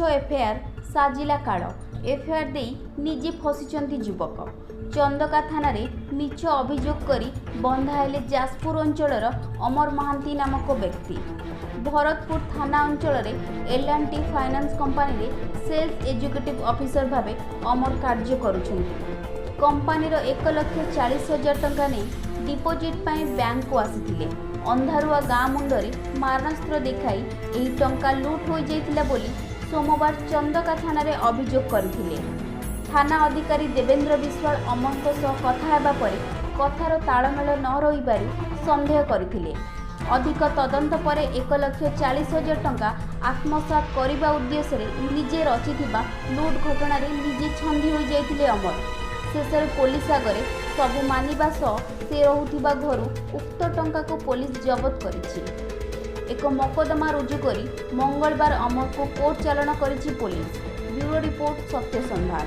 FIR साजिला काल FIR दे निजे फसिचंती युवक चंदका थाना रे मिछ अभियोग करी बंधाइले जाजपुर अंचलर अमर महांती नामक व्यक्ति भरतपुर थाना अंचल एल&टी फाइनान्स कंपनी रे सेल्स एजुकेटिव ऑफिसर भावे अमर कार्य करुछंती। कंपनीर 1,40,000 टंका नहीं डिपोजिट पाई बैंक को आसीथिले। अंधारुआ गाँ मुंडरे मारणास्त्र देखाई एही टंका लुट हो जाइतिला बोली सोमवार चंदका थाना रे अभियोग करथिले। थाना अधिकारी देवेंद्र विश्वाल अमरଙ୍କ सह कथा हेबा परे कथार तालमेल न रहिबारु संदेह करथिले। अधिक तदंत पर 1,40,000 टंका आत्मसात करने उद्देश्य निजे रचिथिबा लुट घटना निजे छंदी हो जाइतिले अमर। शेषर पुलिस आगे सबू मानिबा सह से रहुथिबा घरु उक्त टंका को पुलिस जबत करिछि। एक मकदमा रुजु करी मंगलवार अमर को कोर्ट चालाण करिछि पुलिस। ब्यूरो रिपोर्ट सत्य संधान।